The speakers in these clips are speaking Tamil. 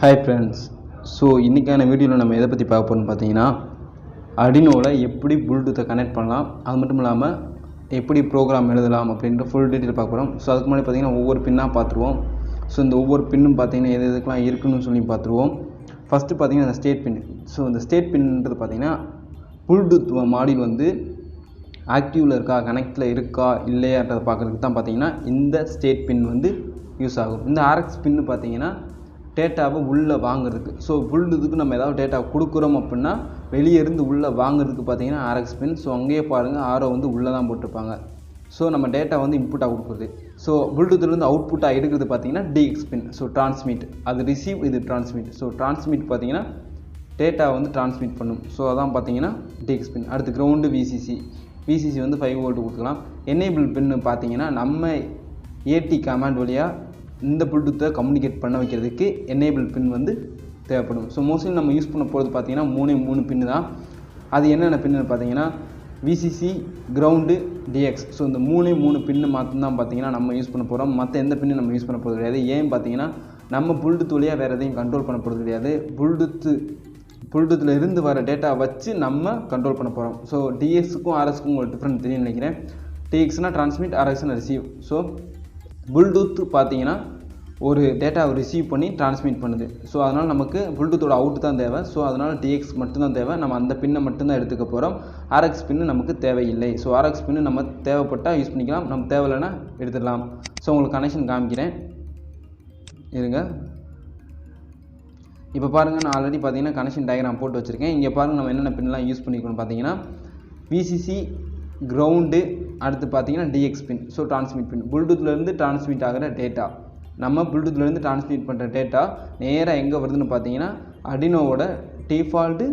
Hi friends. So இன்னைக்கான வீடியோல நம்ம எதை பத்தி பார்க்க போறோம்னு பாத்தீங்கன்னா Arduinoல எப்படி Bluetooth கனெக்ட் பண்ணலாம் அது மட்டும் இல்லாம எப்படி ப்ரோகிராம் எழுதலாம் அப்படிங்கற full detail பார்க்க போறோம். சோ அதுக்கு முன்னாடி பாத்தீங்கன்னா ஒவ்வொரு பின்னா பாத்துருவோம். சோ இந்த ஒவ்வொரு பின்னும் பாத்தீங்கன்னா எது எதுக்கெல்லாம் இருக்குன்னு சொல்லி பாத்துருவோம். ஃபர்ஸ்ட் பாத்தீங்கன்னா இந்த ஸ்டேட் பின். சோ இந்த ஸ்டேட் பின்ன்றது பாத்தீங்கன்னா Bluetooth மாடியூல் வந்து ஆக்டிவ்ல இருக்கா கனெக்ட்ல இருக்கா இல்லையான்றத பார்க்கிறதுக்கு தான் பாத்தீங்கன்னா இந்த ஸ்டேட் பின் வந்து யூஸ் ஆகும். இந்த RX பின் பாத்தீங்கன்னா டேட்டாவை உள்ள வாங்குறதுக்கு. ஸோ புல்டுத்துக்கு நம்ம ஏதாவது டேட்டா கொடுக்குறோம் அப்படின்னா வெளியே இருந்து உள்ளே வாங்குறதுக்கு பார்த்தீங்கன்னா RX பின். ஸோ அங்கேயே பாருங்கள் ஆரோ வந்து உள்ளே தான் போட்டிருப்பாங்க. ஸோ நம்ம டேட்டா வந்து இன்புட்டாக கொடுக்குறது. ஸோ புல்டூத்துலேருந்து அவுட்புட்டாக எடுக்கிறது பார்த்தீங்கன்னா DX பின். ஸோ டிரான்ஸ்மிட் அது ரிசீவ் இது டிரான்ஸ்மிட். ஸோ டிரான்ஸ்மிட் பார்த்தீங்கன்னா டேட்டா வந்து டிரான்ஸ்மிட் பண்ணும். ஸோ அதான் பார்த்தீங்கன்னா DX பின். அடுத்து கிரவுண்டு VCC வந்து 5 வோல்ட் கொடுத்துக்கலாம். எனேபிள் பின்னு பார்த்தீங்கன்னா நம்ம AT கமாண்ட் வழியாக இந்த ப்ளூடூத்தை கம்யூனிகேட் பண்ண வைக்கிறதுக்கு எனேபிள் பின் வந்து தேவைப்படும். ஸோ மோஸ்ட்லி நம்ம யூஸ் பண்ண போகிறது பார்த்தீங்கன்னா 3 பின்னு தான். அது என்னென்ன பின்னு பார்த்தீங்கன்னா VCC, கிரவுண்டு, DX. ஸோ இந்த 3 பின்னு மட்டும்தான் பார்த்தீங்கன்னா நம்ம யூஸ் பண்ண போகிறோம். மற்ற எந்த பின்னு நம்ம யூஸ் பண்ண போகிறது கிடையாது. ஏன் பார்த்தீங்கன்னா நம்ம ப்ளூடூத் வழியாக வேறு எதையும் கண்ட்ரோல் பண்ண போகிறது கிடையாது. ப்ளூடூத்தில் இருந்து வர டேட்டா வச்சு நம்ம கண்ட்ரோல் பண்ண போகிறோம். ஸோ DXக்கும் RXக்கும் ஒரு டிஃப்ரெண்ட் தெரியும் நினைக்கிறேன். TXனா டிரான்ஸ்மிட், RXனா ரிசீவ். ஸோ ப்ளூடூத் பார்த்தீங்கன்னா ஒரு டேட்டாவை ரிசீவ் பண்ணி டிரான்ஸ்மிட் பண்ணுது. ஸோ அதனால் நமக்கு ப்ளூடூத்தோட அவுட் தான் தேவை. ஸோ அதனால் TX மட்டும்தான் தேவை. நம்ம அந்த பின்னை மட்டும்தான் எடுத்துக்க போகிறோம். RX பின்னு நமக்கு தேவையில்லை. ஸோ RX பின்னு நம்ம தேவைப்பட்டால் யூஸ் பண்ணிக்கலாம், நம்ம தேவையில்லைன்னா எடுத்துடலாம். ஸோ உங்களுக்கு கனெக்ஷன் காமிக்கிறேன் இருங்க. இப்போ பாருங்கள், நான் ஆல்ரெடி பார்த்தீங்கன்னா கனெக்ஷன் டயக்ராம் போட்டு வச்சுருக்கேன். இங்கே பாருங்கள் நம்ம என்னென்ன பின்லாம் யூஸ் பண்ணிக்கணும்னு பார்த்தீங்கன்னா VCC, கிரவுண்டு, அடுத்து பார்த்தீங்கன்னா DX பின். ஸோ டிரான்ஸ்மிட் பின். ப்ளூடூத்லேருந்து டிரான்ஸ்மிட் ஆகிற டேட்டா, நம்ம ப்ளூடூத்லேருந்து டிரான்ஸ்மிட் பண்ணுற டேட்டா நேராக எங்கே வருதுன்னு பார்த்தீங்கன்னா Arduinoவோட டிஃபால்ட்டு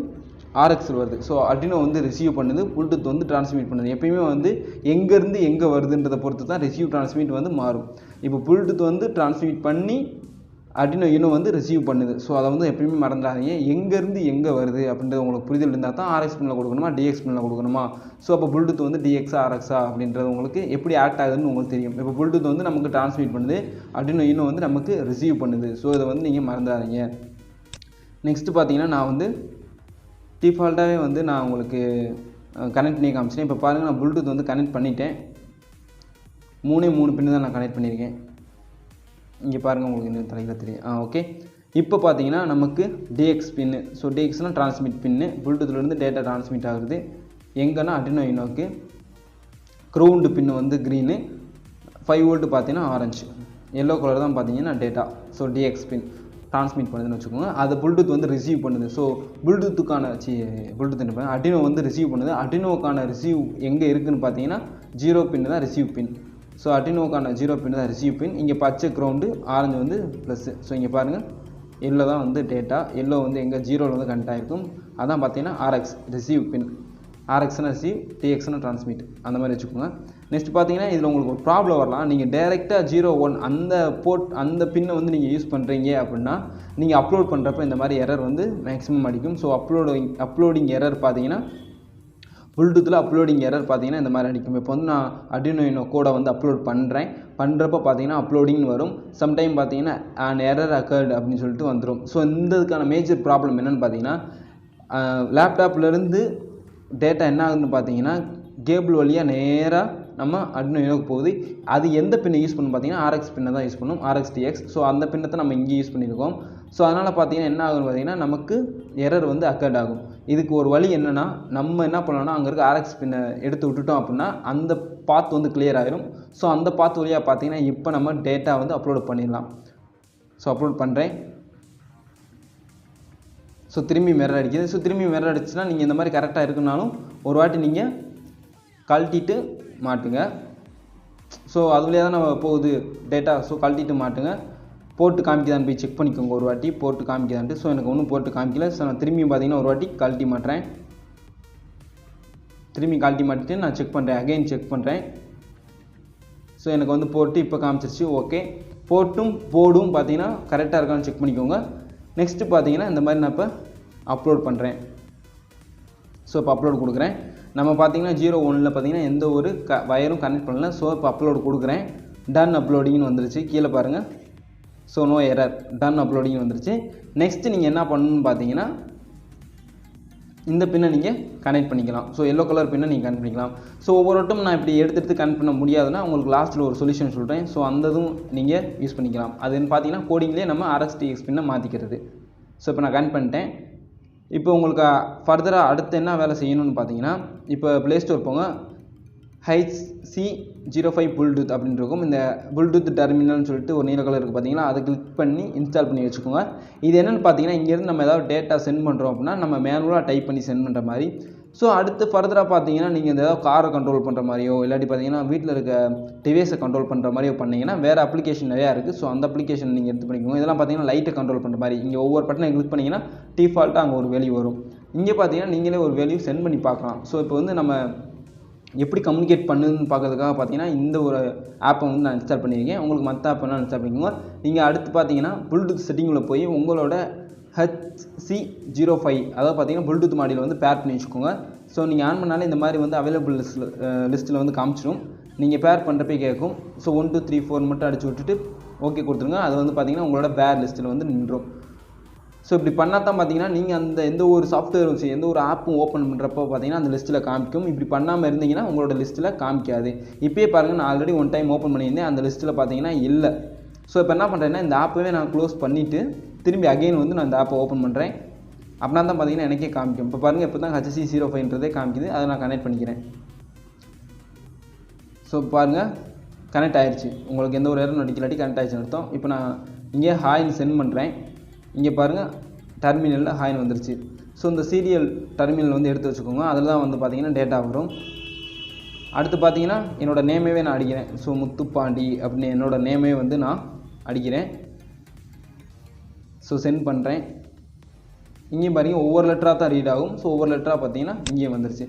RXல் வருது. ஸோ Arduino வந்து ரிசீவ் பண்ணுது, ப்ளூடூத் வந்து டிரான்ஸ்மிட் பண்ணுது. எப்பயுமே வந்து எங்கேருந்து எங்கே வருதுன்றதை பொறுத்து தான் ரிசீவ் டிரான்ஸ்மிட் வந்து மாறும். இப்போ ப்ளூடூத் வந்து டிரான்ஸ்மிட் பண்ணி Arduino வந்து ரிசீவ் பண்ணுது. ஸோ அதை வந்து எப்பயுமே மறந்துடாதீங்க. எங்கேருந்து எங்கே வருது அப்படின்றது உங்களுக்கு புரிதல் இருந்தால் தான் RX பின்னில் கொடுக்கணுமா DX பின்னில் கொடுக்கணுமா. ஸோ அப்போ ப்ளூடூத் வந்து DXஆ RXஆ அப்படின்றது உங்களுக்கு எப்படி ஆக்ட் ஆகுதுன்னு உங்களுக்கு தெரியும். இப்போ ப்ளூடூத் வந்து நமக்கு டிரான்ஸ்மிட் பண்ணுது, Arduino வந்து நமக்கு ரிசீவ் பண்ணுது. ஸோ இதை வந்து நீங்கள் மறந்துடாதீங்க. நெக்ஸ்ட்டு பார்த்தீங்கன்னா நான் வந்து டிஃபால்ட்டாகவே வந்து நான் உங்களுக்கு கனெக்ட் பண்ணி காமிச்சிட்டேன். இப்போ பாருங்கள், நான் ப்ளூடூத் வந்து கனெக்ட் பண்ணிட்டேன். 3 பின்னு தான் நான் கனெக்ட் பண்ணியிருக்கேன். இங்கே பாருங்கள், உங்களுக்கு இந்த தலையில் தெரியும். ஓகே. இப்போ பார்த்தீங்கன்னா நமக்கு DX பின்னு. ஸோ DXனா டிரான்ஸ்மிட் பின்னு. ப்ளூடூத்லேருந்து டேட்டா டிரான்ஸ்மிட் ஆகுது எங்கன்னா Arduinoக்கு. கிரவுண்டு பின்னு வந்து க்ரீனு, 5 வோல்ட் பார்த்தீங்கன்னா ஆரஞ்சு, எல்லோ கலர் தான் பார்த்தீங்கன்னா டேட்டா. ஸோ DX பின் டிரான்ஸ்மிட் பண்ணுதுன்னு வச்சுக்கோங்க. அதை ப்ளூடூத் வந்து ரிசீவ் பண்ணுது. ஸோ ப்ளூடூத்துக்கான Arduino வந்து ரிசீவ் பண்ணுது. Arduinoக்கான ரிசீவ் எங்கே இருக்குதுன்னு பார்த்தீங்கன்னா 0 பின்னு தான் ரிசீவ் பின். ஸோ Arduinoக்கான 0 பின் தான் ரிசீவ் பின். இங்கே பச்சை கிரவுண்டு, ஆரஞ்சு வந்து ப்ளஸ்ஸு. ஸோ இங்கே பாருங்கள், எல்லோ தான் வந்து டேட்டா. எல்லோ வந்து எங்கே 0ல் வந்து கனெக்ட் ஆகிருக்கும். அதான் பார்த்தீங்கன்னா RX ரிசீவ் பின். RXனா ரிசீவ், TXனா டிரான்ஸ்மிட், அந்த மாதிரி வச்சுக்கோங்க. நெக்ஸ்ட் பார்த்தீங்கன்னா இதில் உங்களுக்கு ஒரு ப்ராப்ளம் வரலாம். நீங்கள் டேரெக்டாக 0, 1 அந்த பின்னை வந்து நீங்கள் யூஸ் பண்ணுறீங்க அப்படின்னா நீங்கள் அப்லோட் பண்ணுறப்ப இந்த மாதிரி எரர் வந்து மேக்ஸிமம் அடிக்கும். ஸோ அப்லோடிங் எரர் பார்த்தீங்கன்னா ப்ளூடூத்தில் அப்லோடிங் எரர் பார்த்தீங்கன்னா இந்த மாதிரி அடிக்கும். இப்போ வந்து நான் Arduino கோடை வந்து அப்லோட் பண்ணுறப்ப பார்த்தீங்கன்னா அப்லோடிங்னு வரும். சம்டைம் பார்த்தீங்கன்னா an error occurred அப்படின்னு சொல்லிட்டு வந்துடும். ஸோ இதுக்கான மேஜர் ப்ராப்ளம் என்னென்னு பார்த்தீங்கன்னா லேப்டாப்லேருந்து டேட்டா என்ன ஆகுதுன்னு பார்த்தீங்கன்னா கேபிள் வழியாக நேராக நம்ம Arduinoக்கு போகுது. அது எந்த பின்னை யூஸ் பண்ணணும் பார்த்தீங்கன்னா RX பின்னை தான் யூஸ் பண்ணணும், RX TX. ஸோ அந்த பின்னை தான் நம்ம இங்கே யூஸ் பண்ணியிருக்கோம். ஸோ அதனால் பார்த்தீங்கன்னா என்ன ஆகுதுன்னு பார்த்தீங்கன்னா நமக்கு எரர் வந்து அக்கர்ட் ஆகும். இதுக்கு ஒரு வழி என்னென்னா, நம்ம என்ன பண்ணலாம்னா அங்கே இருக்க RX பின்னை எடுத்து விட்டுட்டோம் அப்படின்னா அந்த பாத் வந்து கிளியர் ஆகிடும். ஸோ அந்த பாத் வழியாக பார்த்தீங்கன்னா இப்போ நம்ம டேட்டா வந்து அப்லோட் பண்ணிடலாம். ஸோ அப்லோட் பண்ணுறேன். ஸோ திரும்பி மிரர் அடிக்குது. ஸோ திரும்பி மிரர் அடிச்சுன்னா நீங்கள் இந்த மாதிரி கரெக்டாக இருக்குனாலும் ஒரு வாட்டி நீங்கள் கழட்டிட்டு மாட்டுங்க. ஸோ அது வழியாக தான் நம்ம போகுது டேட்டா. ஸோ கழட்டிட்டு மாட்டுங்க. போட்டு காமிக்குதான்னு போய் செக் பண்ணிக்கோங்க ஒரு வாட்டி, போட்டு காமிக்குதான்ட்டு. ஸோ எனக்கு ஒன்றும் போட்டு காமிக்கல. ஸோ நான் திரும்பியும் பார்த்தீங்கன்னா ஒரு வாட்டி கழட்டி மாட்டுறேன். திரும்பி கழட்டி மாட்டிட்டு நான் செக் பண்ணுறேன், அகைன் செக் பண்ணுறேன். ஸோ எனக்கு வந்து போட்டு இப்போ காமிச்சிருச்சு. ஓகே. போடும் பார்த்தீங்கன்னா கரெக்டாக இருக்கான்னு செக் பண்ணிக்கோங்க. நெக்ஸ்ட்டு பார்த்தீங்கன்னா இந்த மாதிரி நான் இப்போ அப்லோட் பண்ணுறேன். ஸோ இப்போ அப்லோட் கொடுக்குறேன். நம்ம பார்த்தீங்கன்னா 0, 1ல் பார்த்தீங்கன்னா எந்த ஒரு வயரும் கனெக்ட் பண்ணல. ஸோ இப்போ அப்லோட் கொடுக்குறேன். டன் அப்லோடிங்னு வந்துருச்சு. கீழே பாருங்கள். So no error, done uploading வந்துருச்சு. நெக்ஸ்ட்டு நீங்கள் என்ன பண்ணணும்னு பார்த்தீங்கன்னா இந்த பின்னை நீங்கள் கனெக்ட் பண்ணிக்கலாம். ஸோ எல்லோ கலர் பின்னை நீங்கள் கனெக்ட் பண்ணிக்கலாம். ஸோ ஒவ்வொரு வட்டம் நான் இப்படி எடுத்து கனெக்ட் பண்ண முடியாதுன்னா உங்களுக்கு லாஸ்ட்டில் ஒரு சொல்யூஷன் சொல்கிறேன். ஸோ அந்த இதுவும் நீங்கள் யூஸ் பண்ணிக்கலாம். அதுன்னு பார்த்தீங்கன்னா கோடிங்லேயே நம்ம RxTX பின்னை மாற்றிக்கிறது. ஸோ இப்போ நான் கனெக்ட் பண்ணிட்டேன். இப்போ உங்களுக்கு ஃபர்தராக அடுத்து என்ன வேலை செய்யணும்னு பார்த்தீங்கன்னா இப்போ ப்ளே ஸ்டோர் போங்க, HC-05 Bluetooth அப்படின்னு இருக்கும். இந்த Bluetooth டெர்மினல்னு சொல்லிட்டு ஒரு நீல கலர் இருக்குது பார்த்தீங்களா, அதை கிளிக் பண்ணி இன்ஸ்டால் பண்ணி வச்சுக்கோங்க. இது என்னென்னு பார்த்தீங்கன்னா இங்கேருந்து நம்ம ஏதாவது டேட்டா சென்ட் பண்ணுறோம் அப்படின்னா நம்ம மேனுவலாக டைப் பண்ணி சென்ட் பண்ணுற மாதிரி. ஸோ அடுத்து ஃபர்தராக பார்த்தீங்கன்னா நீங்கள் இந்த ஏதாவது காரை கண்ட்ரோல் பண்ணுற மாதிரியோ இல்லாட்டி பார்த்தீங்கன்னா வீட்டில் இருக்க டிவைஸை கண்ட்ரோல் பண்ணுற மாதிரியோ பண்ணிங்கன்னா வேறு அப்ளிகேஷன் நிறையா இருக்குது. ஸோ அந்த அப்ளிகேஷன் நீங்கள் எடுத்து பண்ணிக்கோங்க. இதெல்லாம் பார்த்தீங்கன்னா லைட்டை கண்ட்ரோல் பண்ணுற மாதிரி. இங்கே ஒவ்வொரு பட்டனை கிளிக் பண்ணிங்கன்னா டிஃபால்ட்டாக அங்கே ஒரு வேல்யூ வரும். இங்கே பார்த்தீங்கன்னா நீங்களே ஒரு வேல்யூ சென்ட் பண்ணி பார்க்கலாம். ஸோ இப்போ வந்து நம்ம எப்படி கம்யூனிகேட் பண்ணுன்னு பார்க்கறதுக்காக பார்த்தீங்கன்னா இந்த ஒரு ஆப்பை வந்து நான் இன்ஸ்டால் பண்ணியிருக்கேன். உங்களுக்கு மற்ற ஆப்பெல்லாம் இன்ஸ்டால் பண்ணிக்கோங்க. நீங்கள் அடுத்து பார்த்தீங்கன்னா ப்ளூடூத் செட்டிங்கில் போய் உங்களோட HC-05 அதாவது பார்த்தீங்கன்னா ப்ளூடூத் மாடியில் வந்து பேர் பண்ணி வச்சுக்கோங்க. ஸோ நீங்கள் ஆன் பண்ணாலே இந்த மாதிரி வந்து அவைலபிள் லிஸ்ட்டில் வந்து காமிச்சிடும். நீங்கள் பேர் பண்ணுறப்பே கேட்கும். ஸோ 1 2 3 4 மட்டும் அடிச்சு விட்டுட்டு ஓகே கொடுத்துருங்க. அது வந்து பார்த்தீங்கன்னா உங்களோட பேர் லிஸ்ட்டில் வந்து நின்றும். ஸோ இப்படி பண்ணால் தான் பார்த்தீங்கன்னா நீங்கள் அந்த எந்த ஒரு சாஃப்ட்வேரும் சரி எந்த ஒரு ஆப்பும் ஓப்பன் பண்ணுறப்போ பார்த்தீங்கன்னா அந்த லிஸ்ட்டில் காமிக்கும். இப்படி பண்ணாமல் இருந்தீங்கன்னா உங்களோட லிஸ்ட்டில் காமிக்காது. இப்போயே பாருங்கள், நான் ஆல்ரெடி ஒன் டைம் ஓப்பன் பண்ணியிருந்தேன், அந்த லிஸ்ட்டில் பார்த்தீங்கன்னா இல்லை. ஸோ இப்போ என்ன பண்ணுறேன்னா இந்த ஆப்பவே நான் க்ளோஸ் பண்ணிவிட்டு திரும்பி அகைன் வந்து நான் இந்த ஆப்பை ஓப்பன் பண்ணுறேன். அப்படின்னா தான் பார்த்தீங்கன்னா எனக்கே காமிக்கும். இப்போ பாருங்கள், இப்போ தான் HC-05ன்றதே காமிக்குது. அதை நான் கனெக்ட் பண்ணிக்கிறேன். ஸோ பாருங்கள் கனெக்ட் ஆயிடுச்சு. உங்களுக்கு எந்த ஒரு எரரும் நடிக்கலாட்டி கனெக்ட் ஆயிடுச்சுன்னு அர்த்தம். இப்போ நான் இங்கே ஹாய்னு சென்ட் பண்ணுறேன். இங்கே பாருங்கள் டெர்மினலில் ஹாய்னு வந்துருச்சு. ஸோ இந்த சீரியல் டெர்மினல் வந்து எடுத்து வச்சுக்கோங்க. அதில் தான் வந்து பார்த்தீங்கன்னா டேட்டா வரும். அடுத்து பார்த்தீங்கன்னா என்னோடய நேமையே நான் அடிக்கிறேன். ஸோ முத்துப்பாண்டி அப்படின்னு என்னோடய நேமே வந்து நான் அடிக்கிறேன். ஸோ சென்ட் பண்ணுறேன். இங்கேயும் பாருங்கள் ஒவ்வொரு லெட்டராக தான் ரீட் ஆகும். ஸோ ஒவ்வொரு லெட்டராக பார்த்தீங்கன்னா இங்கேயும் வந்துருச்சு.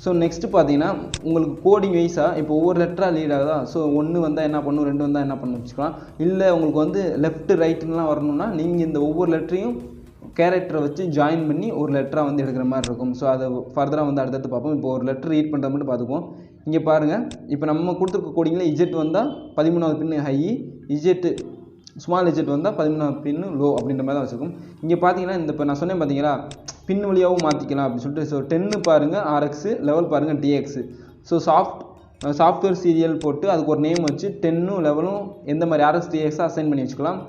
ஸோ நெக்ஸ்ட்டு பார்த்தீங்கன்னா உங்களுக்கு கோடிங் வைஸாக இப்போ ஒவ்வொரு லெட்டராக லீட் ஆகுதா. ஸோ 1 வந்தால் என்ன பண்ணும், 2 வந்தால் என்ன பண்ணு வச்சுக்கலாம். இல்லை உங்களுக்கு வந்து லெஃப்ட் ரைட்டுலாம் வரணும்னா நீங்கள் இந்த ஒவ்வொரு லெட்டரையும் கேரக்டரை வச்சு ஜாயின் பண்ணி ஒரு லெட்டராக வந்து எடுக்கிற மாதிரி இருக்கும். ஸோ அதை ஃபர்தராக வந்து அடுத்தடுத்து பார்ப்போம். இப்போ ஒரு லெட்டர் ரீட் பண்ணுற மட்டும் பார்த்துக்குவோம். இங்கே பாருங்கள், இப்போ நம்ம கொடுத்துருக்க கோடிங்கில் இஜெட் வந்தால் 13வது பின்னு ஹை, இஜெட்டு ஸ்மால் இஜெட் வந்தால் 13வது பின்னு லோ அப்படின்ற மாதிரி தான் வச்சுருக்கும். இங்கே பார்த்தீங்கன்னா இந்த இப்போ நான் சொன்னேன் பார்த்தீங்களா, பின் வழியாகவும் மாற்றிக்கலாம் அப்படின்னு சொல்லிட்டு. ஸோ 10 பாருங்கள் RX, லெவல் பாருங்கள் DX. ஸோ சாஃப்ட்வேர் சீரியல் போட்டு அதுக்கு ஒரு நேம் வச்சு 10 லெவலும் எந்த மாதிரி RX DX அசைன் பண்ணி வச்சுக்கலாம்.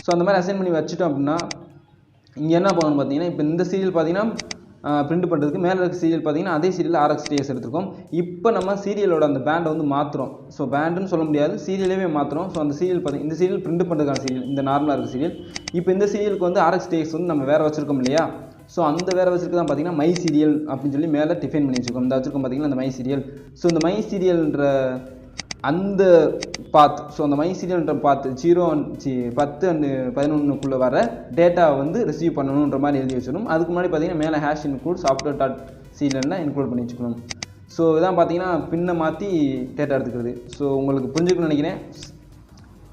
ஸோ அந்த மாதிரி அசைன் பண்ணி வச்சுட்டோம் அப்படின்னா இங்கே என்ன பண்ணணும் பார்த்தீங்கன்னா இப்போ இந்த சீரியல் பார்த்தீங்கன்னா பிரிண்ட் பண்ணுறதுக்கு மேலே இருக்க சீரியல் பார்த்தீங்கன்னா அதே சீரியலில் RxTS எடுத்துருக்கோம். இப்போ நம்ம சீரியலோட அந்த பேண்டை வந்து மாற்றுறோம். ஸோ பேண்டுன்னு சொல்ல முடியாது, சீரியலே மாற்றுறோம். ஸோ அந்த சீரியல் பார்த்தீங்கன்னா இந்த சீரியல் பிரிண்ட் பண்ணுறதுக்கான சீரியல் இந்த நார்மலாக இருக்க சீரியல். இப்போ இந்த சீரியலுக்கு வந்து RxTS வந்து நம்ம வேறு வச்சுருக்கோம் இல்லையா. ஸோ அந்த வேறு வச்சுருக்கு தான் பார்த்தீங்கன்னா மை சீரியல் அப்படின்னு சொல்லி மேலே டிஃபைன் பண்ணி வச்சுருக்கோம். இந்த வச்சுருக்கோம் பார்த்தீங்கன்னா அந்த மை சீரியல். ஸோ இந்த மை சீரியல்ன்ற அந்த பாத், ஸோ அந்த மை சீரியல்ன்ற பாத் 10 and 11க்குள்ளே வர டேட்டாவை வந்து ரிசீவ் பண்ணணுன்ற மாதிரி எழுதி வச்சிடணும். அதுக்கு முன்னாடி பார்த்தீங்கன்னா மேலே ஹேஷ் இன்க்ளூட் சாஃப்ட்வேர் டாட் சீரியல்னால் இன்க்ளூட் பண்ணி வச்சுக்கணும். ஸோ இதான் பார்த்தீங்கன்னா பின்னை மாற்றி டேட்டா எடுத்துக்கிறது. ஸோ உங்களுக்கு புரிஞ்சுக்கணும்னு நினைக்கிறேன்.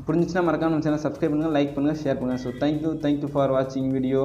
புரிஞ்சிச்சுன்னா மறக்காம நம்ம சேனல் சப்ஸ்கிரைப் பண்ணுங்கள், லைக் பண்ணுங்கள், ஷேர் பண்ணுங்கள். ஸோ தேங்க்யூ ஃபார் வாட்சிங் வீடியோ.